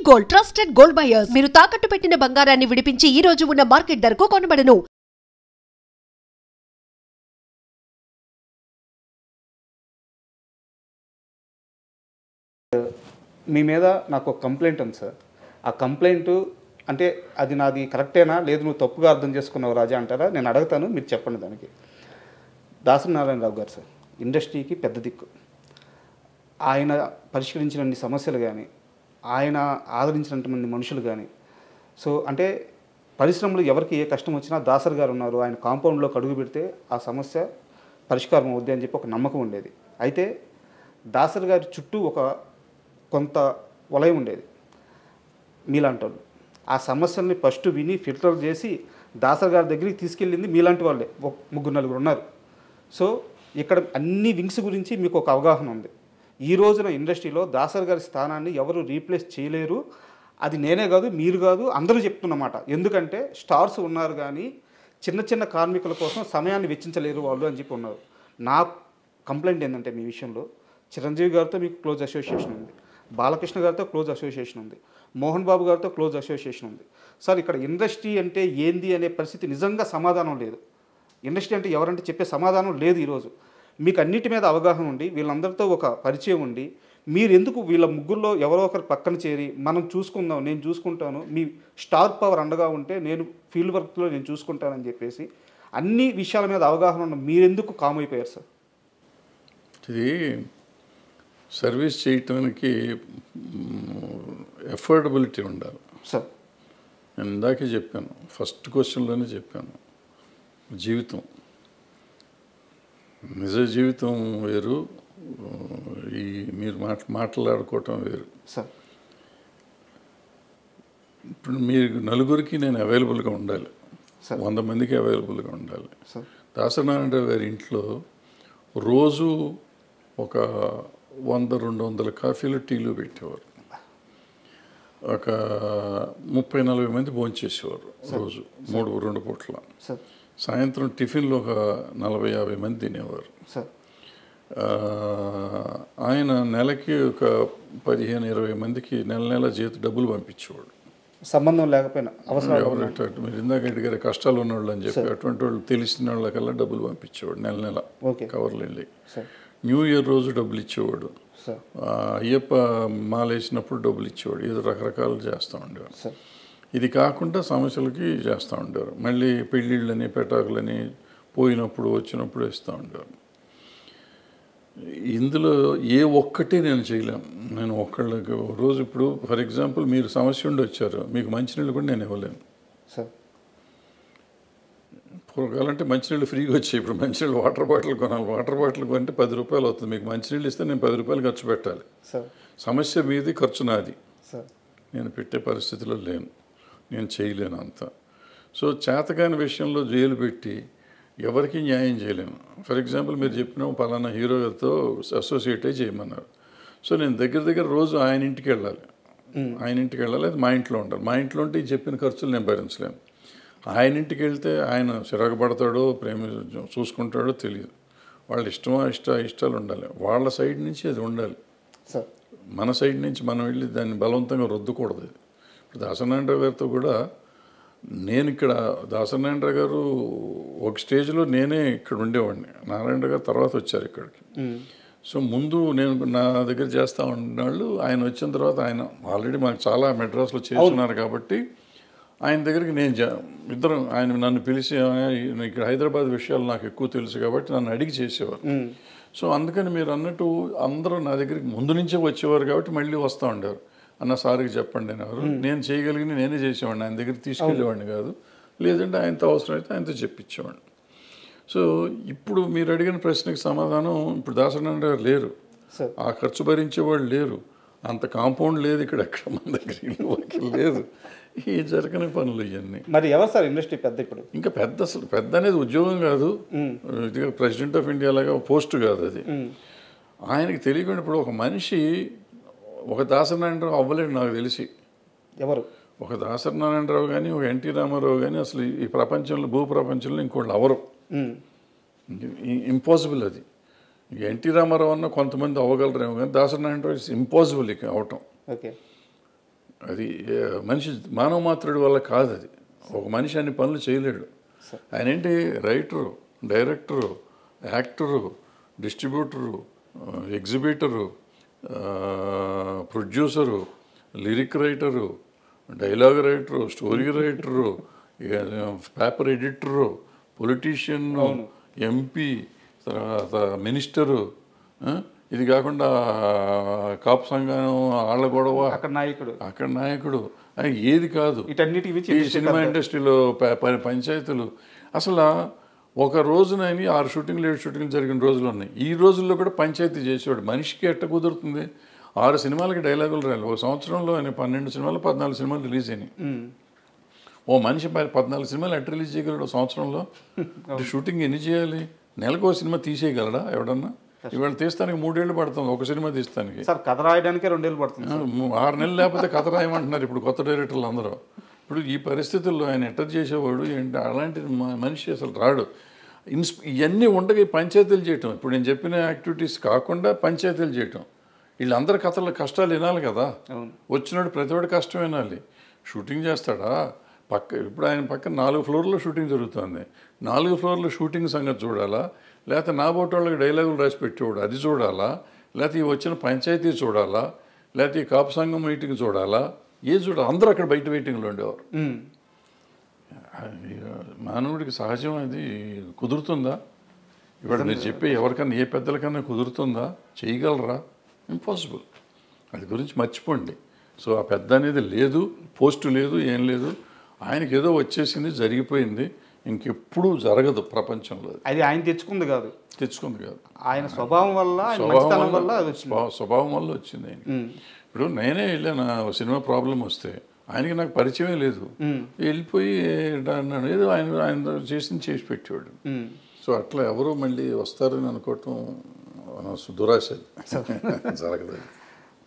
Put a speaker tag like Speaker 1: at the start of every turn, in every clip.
Speaker 1: Gold trusted gold buyers. మీరు తాకట్టు పెట్టిన బంగారాన్ని విడిపించి ఈ రోజు ఉన్న మార్కెట్ ధరకు కొనబడను.
Speaker 2: మీ మీద నాకు ఒక కంప్లైంట్ ఉంది సార్. ఆ కంప్లైంట్ అంటే అది నాది కరెక్టేనా లేదు నువ్వు తప్పుగా అర్థం చేసుకున్నావు రాజా అంటారా? నేను అడుగుతాను, మీరు చెప్పండి దానికి. దాసరి నారాయణరావు గారు సార్ ఇండస్ట్రీకి పెద్ద దిక్కు. ఆయన పరిష్కరించినన్ని సమస్యలు కానీ, ఆయన ఆదరించినటువంటి మనుషులు కానీ, సో అంటే పరిశ్రమలు ఎవరికి ఏ కష్టం వచ్చినా దాసరి గారు ఉన్నారు, ఆయన కాంపౌండ్లోకి అడుగు పెడితే ఆ సమస్య పరిష్కారం అవుద్ది అని చెప్పి ఒక నమ్మకం ఉండేది. అయితే దాసరి గారి చుట్టూ ఒక కొంత వలయం ఉండేది మీలాంటి వాళ్ళు. ఆ సమస్యల్ని ఫస్ట్ విని ఫిల్టర్ చేసి దాసరి గారి దగ్గరికి తీసుకెళ్ళింది మీలాంటి వాళ్ళే, ముగ్గురు నలుగురు ఉన్నారు. సో ఇక్కడ అన్ని వింగ్స్ గురించి మీకు ఒక అవగాహన ఉంది. ఈ రోజున ఇండస్ట్రీలో దాసరి గారి స్థానాన్ని ఎవరు రీప్లేస్ చేయలేరు. అది నేనే కాదు, మీరు కాదు, అందరూ చెప్తున్నమాట. ఎందుకంటే స్టార్స్ ఉన్నారు కానీ చిన్న చిన్న కార్మికుల కోసం సమయాన్ని వెచ్చించలేరు వాళ్ళు అని చెప్పి ఉన్నారు. నా కంప్లైంట్ ఏంటంటే మీ విషయంలో చిరంజీవి గారితో మీకు క్లోజ్ అసోసియేషన్ ఉంది, బాలకృష్ణ గారితో క్లోజ్ అసోసియేషన్ ఉంది, మోహన్ బాబు గారితో క్లోజ్ అసోసియేషన్ ఉంది. సార్ ఇక్కడ ఇండస్ట్రీ అంటే ఏంది అనే పరిస్థితి నిజంగా సమాధానం లేదు. ఇండస్ట్రీ అంటే ఎవరంటే చెప్పే సమాధానం లేదు. ఈరోజు మీకు అన్నిటి మీద అవగాహన ఉండి వీళ్ళందరితో ఒక పరిచయం ఉండి మీరు ఎందుకు వీళ్ళ ముగ్గురులో ఎవరో ఒకరు పక్కన చేరి మనం చూసుకుందాం, నేను చూసుకుంటాను, మీ స్టార్ పవర్ అండగా ఉంటే నేను ఫీల్డ్ వర్క్లో నేను చూసుకుంటానని చెప్పేసి అన్ని విషయాల మీద అవగాహన ఉన్న మీరెందుకు కామ్ అయిపోయారు సార్?
Speaker 3: ఇది సర్వీస్ చేయటానికి ఎఫోర్డబిలిటీ ఉండాలి
Speaker 2: సార్.
Speaker 3: నేను ఇందాకే చెప్పాను, ఫస్ట్ క్వశ్చన్లోనే చెప్పాను. జీవితం, నిజ జీవితం వేరు, ఈ మీరు మాట్లాడుకోవటం వేరు
Speaker 2: సార్.
Speaker 3: ఇప్పుడు మీరు నలుగురికి నేను అవైలబుల్గా ఉండాలి, 100 మందికి అవైలబుల్గా ఉండాలి. దాసరి నారాయణరావు గారి ఇంట్లో రోజు ఒక 100-200 కాఫీలు టీలు పెట్టేవారు. ఒక 30-40 మంది భోంచేసేవారు రోజు, 2 పూట్ల. సాయంత్రం టిఫిన్లో ఒక 40-50 మంది తినేవారు. ఆయన నెలకి ఒక 15-20 మందికి నెల డబ్బులు పంపించేవాడు.
Speaker 2: సంబంధం లేకపోయినా అవసరం
Speaker 3: మీరు ఇందాక అడిగారు కష్టాలు ఉన్నవాళ్ళు అని చెప్పి, అటువంటి వాళ్ళు తెలిసిన వాళ్ళకల్లా డబ్బులు పంపించేవాడు నెల కవర్లు వెళ్ళి. న్యూ ఇయర్ రోజు డబ్బులు ఇచ్చేవాడు, అయ్యప్ప మాలేసినప్పుడు డబ్బులు ఇచ్చేవాడు. ఏదో రకరకాలు చేస్తూ ఉండేవారు. ఇది కాకుండా సమస్యలకి చేస్తూ ఉండేవారు. మళ్ళీ పెళ్ళిళ్ళని పెటాకులని పోయినప్పుడు వచ్చినప్పుడు ఇస్తూ ఉండేవారు. ఇందులో ఏ ఒక్కటి నేను చేయలేను. నేను ఒక్కళ్ళకి రోజు ఇప్పుడు ఫర్ ఎగ్జాంపుల్ మీరు సమస్య ఉండి వచ్చారు, మీకు మంచినీళ్ళు కూడా నేను ఇవ్వలేను
Speaker 2: సార్.
Speaker 3: పూర్వకాలంటే మంచినీళ్ళు ఫ్రీగా వచ్చాయి, ఇప్పుడు మంచినీళ్ళు వాటర్ బాటిల్ కొనాలి. వాటర్ బాటిల్ కొంటే 10 రూపాయలు అవుతుంది. మీకు మంచినీళ్ళు ఇస్తే నేను 10 రూపాయలు ఖర్చు పెట్టాలి. సమస్య మీది, ఖర్చు నాది. నేను పెట్టే పరిస్థితిలో లేను, నేను చేయలేను అంత. సో చేతకాని విషయంలో జైలు పెట్టి ఎవరికి న్యాయం చేయలేను. ఫర్ ఎగ్జాంపుల్ మీరు చెప్పిన పలానా హీరో గారితో అసోసియేట్ అయ్యి చేయమన్నారు. సో నేను దగ్గర రోజు ఆయన ఇంటికి వెళ్ళాలి, అది మా ఇంట్లో ఉండాలి. మా ఇంట్లో ఉంటే చెప్పిన ఖర్చులు నేను భరించలేను. ఆయన ఇంటికి వెళ్తే ఆయన చిరాకు పడతాడో ప్రేమ చూసుకుంటాడో తెలియదు. వాళ్ళ ఇష్టాలు ఉండాలి, వాళ్ళ సైడ్ నుంచి అది ఉండాలి. మన సైడ్ నుంచి మనం వెళ్ళి దాన్ని బలవంతంగా రుద్దకూడదు. ఇప్పుడు దాసరి నారాయణరావు గారితో కూడా నేను ఇక్కడ దాసరి నారాయణరావు గారు ఒక స్టేజ్లో నేనే ఇక్కడ ఉండేవాడిని, నారాయణరావు గారు తర్వాత వచ్చారు ఇక్కడికి. సో ముందు నేను నా దగ్గర చేస్తూ ఉన్నవాళ్ళు ఆయన వచ్చిన తర్వాత ఆయన ఆల్రెడీ మాకు చాలా మెడ్రాస్లో చేస్తున్నారు కాబట్టి ఆయన దగ్గరికి నేను ఇద్దరం ఆయన నన్ను పిలిచి ఇక్కడ హైదరాబాద్ విషయాలు నాకు ఎక్కువ తెలుసు కాబట్టి నన్ను అడిగి చేసేవారు. సో అందుకని మీరు అన్నట్టు అందరూ నా దగ్గరికి ముందు నుంచే వచ్చేవారు కాబట్టి మళ్ళీ వస్తూ ఉండేవారు. అన్న సార్కి చెప్పండి అనేవారు. నేను చేయగలిగిన నేనే చేసేవాడిని, ఆయన దగ్గరికి తీసుకెళ్ళేవాడిని కాదు. లేదంటే ఆయనతో అవసరమైతే ఆయనతో చెప్పించేవాడిని. సో ఇప్పుడు మీరు అడిగిన ప్రశ్నకి సమాధానం, ఇప్పుడు దాసరి నారాయణరావు గారు లేరు, ఆ ఖర్చు భరించేవాళ్ళు లేరు, అంత కాంపౌండ్ లేదు ఇక్కడ, ఎక్కడ మన దగ్గర లేదు. ఈ జరగని పనులు ఇవన్నీ.
Speaker 2: మరి ఎవరు సార్ ఇండస్ట్రీ పెద్ద? ఇప్పుడు ఇంకా
Speaker 3: పెద్ద, అసలు పెద్ద అనేది ఉద్యోగం కాదు, ఇది ప్రెసిడెంట్ ఆఫ్ ఇండియా లాగా పోస్ట్ కాదు అది. ఆయనకి తెలియకుండా ఇప్పుడు ఒక మనిషి ఒక దాసరి నారాయణరావు అవ్వలేడు నాకు తెలిసి.
Speaker 2: ఎవరు?
Speaker 3: ఒక దాసరి నారాయణరావు కానీ ఒక ఎన్టీ రామారావు కానీ అసలు ఈ ప్రపంచంలో భూప్రపంచంలో ఇంకోళ్ళు అవరు, ఇంపాసిబుల్ అది. ఎన్టీ రామారావు అన్న కొంతమంది అవ్వగలరేమో కానీ దాసరి నారాయణరావు ఇట్స్ ఇంపాసిబుల్ ఇక అవటం. అది మనిషి మానవ మాత్రుడి వల్ల కాదు. అది ఒక మనిషి అన్ని పనులు చేయలేడు. ఆయన ఏంటి writer, director, actor, distributor, exhibitor, producer, lyric writer, dialogue writer, story writer, paper editor, politician, MP, తర్వాత మినిస్టరు, ఇది కాకుండా కాపు సంఘం ఆళ్ళ గొడవ, అక్కడ నాయకుడు ఏది కాదు. ఈ సినిమా ఇండస్ట్రీలో పంచాయతీలు అసలు ఒక రోజునని 6 షూటింగ్లు 7 షూటింగ్లు జరిగిన రోజులు ఉన్నాయి. ఈ రోజుల్లో కూడా పంచాయతీ చేసేవాడు. మనిషికి ఎట్ట కుదురుతుంది? 6 సినిమాలకి డైలాగులు రాలి. ఒక సంవత్సరంలో ఆయన 12 సినిమాలు 14 సినిమాలు రిలీజ్ అయినాయి. ఓ మనిషి 14 సినిమాలు ఎట్ట రిలీజ్ చేయగలడు ఒక సంవత్సరంలో? షూటింగ్ ఎన్ని చేయాలి? నెలకు 1 సినిమా తీసేయగలడా ఎవడన్నా? ఇవాళ తీస్తానికి 3 ఏళ్ళు పడుతుంది ఒక సినిమా తీస్తానికి.
Speaker 2: కథ రాయడానికి 2 ఏళ్ళు పడుతుంది.
Speaker 3: 6 నెలలు లేకపోతే కథ రాయమంటున్నారు ఇప్పుడు కొత్త డైరెక్టర్లు అందరూ. ఇప్పుడు ఈ పరిస్థితుల్లో ఆయన ఎట్ట చేసేవాడు ఏంటి? అలాంటి మనిషి అసలు రాడు. ఇవన్నీ ఉండగా పంచాయతీలు చేయటం, ఇప్పుడు నేను చెప్పిన యాక్టివిటీస్ కాకుండా పంచాయతీలు చేయటం. వీళ్ళందరి కష్టాలు వినాలి కదా. వచ్చినప్పుడు ప్రతివాడు కష్టం వినాలి. షూటింగ్ చేస్తాడా? ఇప్పుడు ఆయన పక్కన 4 ఫ్లోర్లో షూటింగ్ జరుగుతుంది. 4 ఫ్లోర్లో షూటింగ్ సంగతి చూడాలా? లేకపోతే నా బోటి వాళ్ళకి డైలాగులు రాసి పెట్టేవాడు అది చూడాలా? లేకపోతే ఈ వచ్చిన పంచాయతీ చూడాలా? లేకపోతే ఈ కాపు సంఘం మీటింగ్ చూడాలా? ఏది చూడాలి? అందరూ అక్కడ బయట వెయిటింగ్లో ఉండేవారు. మానవుడికి సహజం అది కుదురుతుందా? ఇవాళ నేను చెప్పే ఎవరికన్నా ఏ పెద్దలకన్నా కుదురుతుందా? చేయగలరా? ఇంపాసిబుల్. అది గురించి మర్చిపోండి. సో ఆ పెద్ద అనేది లేదు, పోస్టు లేదు, ఏం లేదు. ఆయనకి ఏదో వచ్చేసింది, జరిగిపోయింది, ఇంకెప్పుడు జరగదు ప్రపంచంలో.
Speaker 2: అది ఆయన తెచ్చుకుంది కాదు, ఆయన స్వభావం వల్ల
Speaker 3: స్వభావం వల్ల వచ్చింది ఆయన. ఇప్పుడు నేనే వెళ్ళాను సినిమా ప్రాబ్లం వస్తే, ఆయనకి నాకు పరిచయమే లేదు, వెళ్ళిపోయి అన్నాడు ఏదో ఆయన చేసి పెట్టేవాడు. సో అట్లా ఎవరు మళ్ళీ వస్తారని అనుకోవటం దురాశ, జరగదు.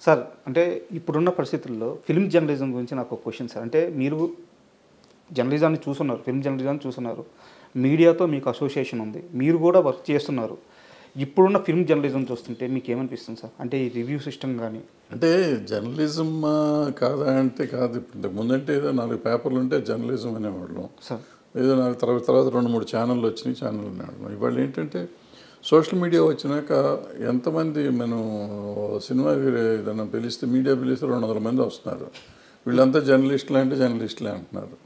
Speaker 2: సార్ అంటే ఇప్పుడున్న పరిస్థితుల్లో ఫిల్మ్ జర్నలిజం గురించి నాకు ఒక క్వశ్చన్ సార్. అంటే మీరు జర్నలిజాన్ని చూస్తున్నారు, ఫిల్మ్ జర్నలిజాన్ని చూస్తున్నారు, మీడియాతో మీకు అసోసియేషన్ ఉంది, మీరు కూడా వర్క్ చేస్తున్నారు. ఇప్పుడున్న ఫిల్మ్ జర్నలిజం చూస్తుంటే మీకు ఏమనిపిస్తుంది సార్? అంటే ఈ రివ్యూ సిస్టమ్ కానీ,
Speaker 3: అంటే జర్నలిజం కాదా అంటే కాదు. ఇంతకు ముందంటే ఏదో 4 పేపర్లు ఉంటే జర్నలిజం అనేవాళ్ళం సార్. ఏదో నాకు తర్వాత 2-3 ఛానళ్ళు వచ్చినాయి, ఛానల్ అనేవాళ్ళం. ఇవాళ ఏంటంటే సోషల్ మీడియా వచ్చినాక ఎంతమంది మనం సినిమా ఏదైనా పిలిస్తే, మీడియా పిలిస్తే 200 మంది వస్తున్నారు. వీళ్ళంతా జర్నలిస్టులు అంటే జర్నలిస్టులే అంటున్నారు.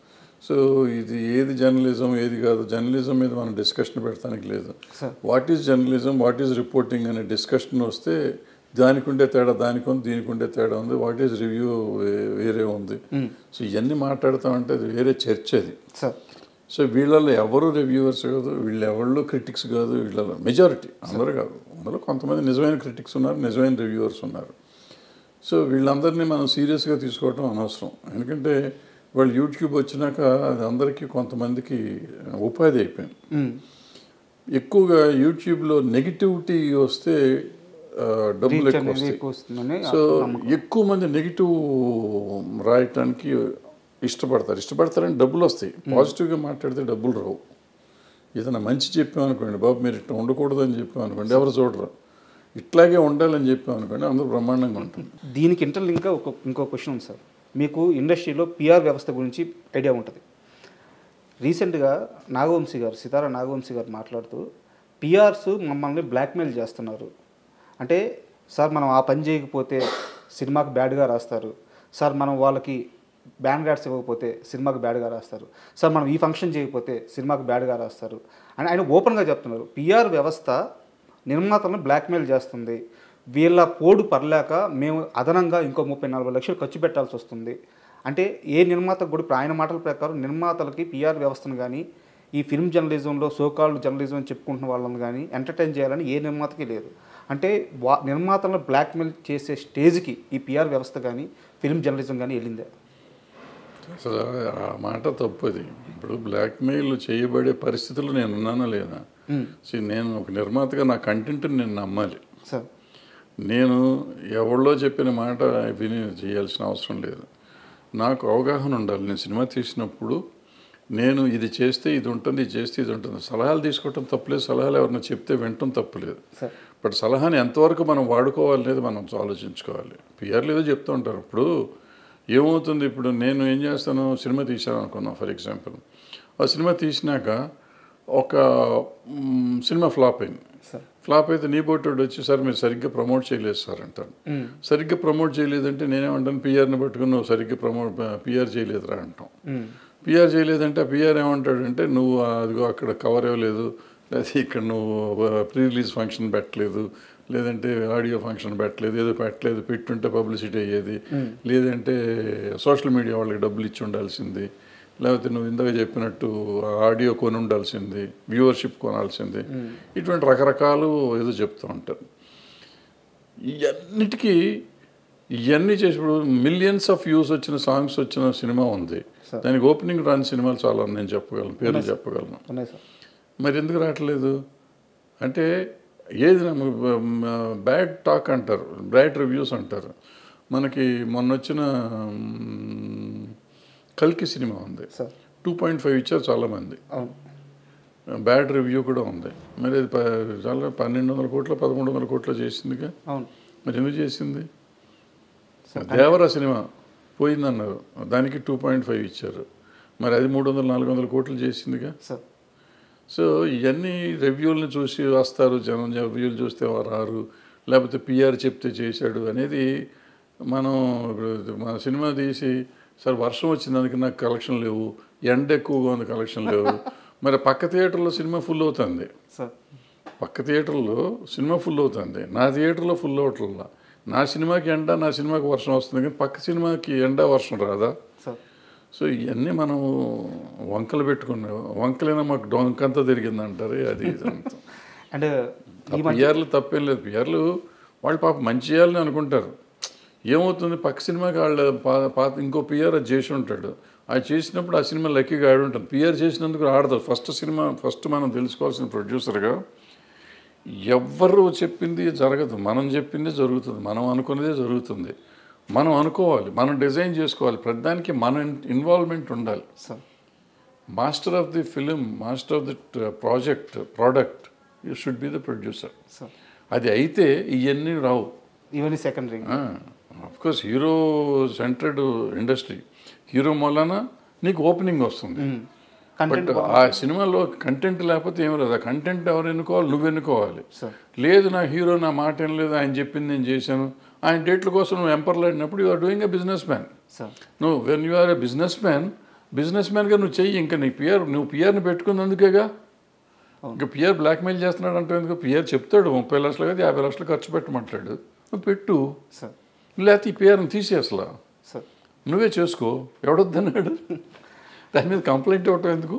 Speaker 3: సో ఇది ఏది జర్నలిజం ఏది కాదు, జర్నలిజం మీద మనం డిస్కషన్ పెడతానికి లేదు. What is journalism, what is reporting అనే డిస్కషన్ వస్తే దానికి ఉండే తేడా దానికి ఉంది, దీనికి ఉండే తేడా ఉంది, వాట్ ఈజ్ రివ్యూ వేరే ఉంది. సో ఇవన్నీ మాట్లాడతామంటే అది వేరే చర్చ అది. సో వీళ్ళలో ఎవరు రివ్యూవర్స్ కాదు, వీళ్ళు ఎవరు క్రిటిక్స్ కాదు, వీళ్ళలో మెజారిటీ అందరూ కాదు, అందులో కొంతమంది నిజమైన క్రిటిక్స్ ఉన్నారు, నిజమైన రివ్యూవర్స్ ఉన్నారు. సో వీళ్ళందరినీ మనం సీరియస్గా తీసుకోవడం అనవసరం. ఎందుకంటే వాళ్ళు యూట్యూబ్ వచ్చినాక అది అందరికీ కొంతమందికి ఉపాధి అయిపోయింది. ఎక్కువగా యూట్యూబ్లో నెగిటివిటీ వస్తే డబ్బులు ఎక్కువ వస్తాయి. సో ఎక్కువ మంది నెగిటివ్ రాయటానికి ఇష్టపడతారని డబ్బులు వస్తాయి. పాజిటివ్గా మాట్లాడితే డబ్బులు రావు. ఏదైనా మంచి చెప్పామనుకోండి, బాబు మీరు ఇట్లా ఉండకూడదని చెప్పామనుకోండి, ఎవరు చూడరు. ఇట్లాగే ఉండాలని చెప్పామనుకోండి, అందరూ బ్రహ్మాండంగా ఉంటుంది.
Speaker 2: దీనికి ఇంటర్లింక్గా ఇంకో క్వశ్చన్ ఉంది సార్. మీకు ఇండస్ట్రీలో పిఆర్ వ్యవస్థ గురించి ఐడియా ఉంటుంది. రీసెంట్గా సితారా నాగవంశీ గారు మాట్లాడుతూ పిఆర్స్ మమ్మల్ని బ్లాక్మెయిల్ చేస్తున్నారు. అంటే సార్ మనం ఆ పని చేయకపోతే సినిమాకి బ్యాడ్గా రాస్తారు, సార్ మనం వాళ్ళకి బ్యాన్ కార్డ్స్ ఇవ్వకపోతే సినిమాకి బ్యాడ్గా రాస్తారు, సార్ మనం ఈ ఫంక్షన్ చేయకపోతే సినిమాకి బ్యాడ్గా రాస్తారు అని ఆయన ఓపెన్గా చెప్తున్నారు. పిఆర్ వ్యవస్థ నిర్మాతలను బ్లాక్మెయిల్ చేస్తుంది, వీళ్ళ పోడు పర్లేక మేము అదనంగా ఇంకో 30-40 లక్షలు ఖర్చు పెట్టాల్సి వస్తుంది. అంటే ఏ నిర్మాతకు కూడా ఇప్పుడు ఆయన మాటల ప్రకారం నిర్మాతలకి పిఆర్ వ్యవస్థను కానీ ఈ ఫిల్మ్ జర్నలిజంలో సోకాల్డ్ జర్నలిజం అని చెప్పుకుంటున్న వాళ్ళని కానీ ఎంటర్టైన్ చేయాలని ఏ నిర్మాతకి లేదు. అంటే నిర్మాతలను బ్లాక్మెయిల్ చేసే స్టేజ్కి ఈ పిఆర్ వ్యవస్థ కానీ ఫిల్మ్ జర్నలిజం కానీ వెళ్ళిందే?
Speaker 3: అసలు ఆ మాట తప్పది. ఇప్పుడు బ్లాక్మెయిల్ చేయబడే పరిస్థితులు నేను ఉన్నానా లేదా? నేను ఒక నిర్మాతగా నా కంటెంట్ని నేను నమ్మాలి.
Speaker 2: సార్
Speaker 3: నేను ఎవరిలో చెప్పిన మాట విని చేయాల్సిన అవసరం లేదు. నాకు అవగాహన ఉండాలి. నేను సినిమా తీసినప్పుడు నేను ఇది చేస్తే ఇది ఉంటుంది, ఇది చేస్తే ఇది ఉంటుంది. సలహాలు తీసుకోవటం తప్పులేదు, సలహాలు ఎవరైనా చెప్తే వినటం తప్పులేదు. బట్ సలహాని ఎంతవరకు మనం వాడుకోవాలనేది మనం ఆలోచించుకోవాలి. పిఆర్లు ఏదో చెప్తూ ఉంటారు. ఇప్పుడు ఏమవుతుంది ఇప్పుడు నేను ఏం చేస్తాను, సినిమా తీసాను అనుకున్నాను ఫర్ ఎగ్జాంపుల్. ఆ సినిమా తీసినాక ఒక సినిమా ఫ్లాప్ అయింది. ఫ్లాప్ అయితే నీ బోటోడు వచ్చి సార్ మీరు సరిగ్గా ప్రమోట్ చేయలేదు సార్ అంటాను. సరిగ్గా ప్రమోట్ చేయలేదంటే నేనేమంటాను, పిఆర్ని పట్టుకుని నువ్వు సరిగ్గా పిఆర్ చేయలేదురా అంటాం. పిఆర్ చేయలేదంటే ఆ పిఆర్ ఏమంటాడంటే నువ్వు అదిగో అక్కడ కవర్ ఇవ్వలేదు, లేదా ఇక్కడ నువ్వు ప్రీ రిలీజ్ ఫంక్షన్ పెట్టలేదు, లేదంటే ఆడియో ఫంక్షన్ పెట్టలేదు, ఏదో పెట్టలేదు, పెట్టుంటే పబ్లిసిటీ అయ్యేది, లేదంటే సోషల్ మీడియా వాళ్ళకి డబ్బులు ఇచ్చి ఉండాల్సింది, లేకపోతే నువ్వు ఇందాక చెప్పినట్టు ఆడియో కొని ఉండాల్సింది, వ్యూవర్షిప్ కొనాల్సింది, ఇటువంటి రకరకాలు ఏదో చెప్తూ ఉంటారు. ఇవన్నీ చేసినప్పుడు మిలియన్స్ ఆఫ్ వ్యూస్ వచ్చిన సాంగ్స్ వచ్చిన సినిమా ఉంది, దానికి ఓపెనింగ్ రాని సినిమాలు చాలా నేను చెప్పగలను, పేర్లు చెప్పగలను. మరి ఎందుకు రావట్లేదు అంటే ఏది బ్యాడ్ టాక్ అంటారు, బ్యాడ్ రివ్యూస్ అంటారు. మనకి మొన్న వచ్చిన కల్కి సినిమా ఉంది, 2.5 ఇచ్చారు చాలామంది, బ్యాడ్ రివ్యూ కూడా ఉంది. మరి అది చాలా 1200 కోట్లు 1300 కోట్లు చేసిందిగా. మరి ఎందుకు చేసింది? దేవరా సినిమా పోయిందన్నారు, దానికి 2.5 ఇచ్చారు, మరి అది 300-400 కోట్లు చేసిందిగా. సో ఇవన్నీ రివ్యూలను చూసి వస్తారు జనం, రివ్యూలు చూస్తే రారు, లేకపోతే పిఆర్ చెప్తే చేశాడు అనేది. మనం మన సినిమా తీసి సార్ వర్షం వచ్చిందానికి నాకు కలెక్షన్ లేవు, ఎండ ఎక్కువగా ఉంది కలెక్షన్ లేవు, మరి పక్క థియేటర్లో సినిమా ఫుల్ అవుతుంది, పక్క థియేటర్లో సినిమా ఫుల్ అవుతుంది, నా థియేటర్లో ఫుల్ అవట్లా. నా సినిమాకి ఎండ, నా సినిమాకి వర్షం వస్తుంది, కానీ పక్క సినిమాకి ఎండ వర్షం రాదా? సో ఇవన్నీ మనం వంకలు పెట్టుకున్నాం, వంకలైనా మాకు డొంకంతా తిరిగిందంటారు. అది అంటే పిఆర్లు తప్పేం లేదు, పిఆర్లు వాళ్ళు పాప మంచి చేయాలని అనుకుంటారు. ఏమవుతుంది, పక్క సినిమాకి వాళ్ళు పాత ఇంకో పిఆర్ అది చేసి ఉంటాడు, అది చేసినప్పుడు ఆ సినిమా లక్కీగా ఆడి ఉంటుంది. పిఆర్ చేసినందుకు ఆడతారు. ఫస్ట్ మనం తెలుసుకోవాల్సిన ప్రొడ్యూసర్గా ఎవ్వరు చెప్పింది జరగదు, మనం చెప్పింది జరుగుతుంది, మనం అనుకున్నదే జరుగుతుంది. మనం అనుకోవాలి, మనం డిజైన్ చేసుకోవాలి, ప్రతిదానికి మన ఇన్వాల్వ్మెంట్ ఉండాలి. Master of the film, master of the product you should be the producer. అది అయితే ఇవన్నీ రావు,
Speaker 2: ఇవన్నీ secondary.
Speaker 3: Of course hero centred industry, hero మూలన నీకు ఓపెనింగ్ వస్తుంది. బట్ ఆ సినిమాలో కంటెంట్ లేకపోతే ఏం లేదు. ఆ కంటెంట్ ఎవరు ఎన్నుకోవాలి, నువ్వు ఎన్నుకోవాలి. లేదు నా హీరో నా మాట ఏం లేదు, ఆయన చెప్పింది నేను చేశాను, ఆయన డేట్ల కోసం నువ్వు ఎంపర్లాడినప్పుడు you are doing a business man. నువ్వు when you are a business మ్యాన్గా నువ్వు చెయ్యి. ఇంకా నీ నువ్వు పిఆర్ని పెట్టుకున్నందుకేగా. ఇంకా పిఆర్ బ్లాక్మెయిల్ చేస్తున్నాడు అంటే ఎందుకు? పిఆర్ చెప్తాడు 30 లక్షలు కదా 50 లక్షలు ఖర్చు పెట్టమంటాడు, నువ్వు పెట్టు. లేకపోతే ఈ పిఆర్ని తీసే అసలు నువ్వే చేసుకో, ఎవడొద్దన్నాడు? దాని మీద కంప్లైంట్ ఇవ్వటం ఎందుకు?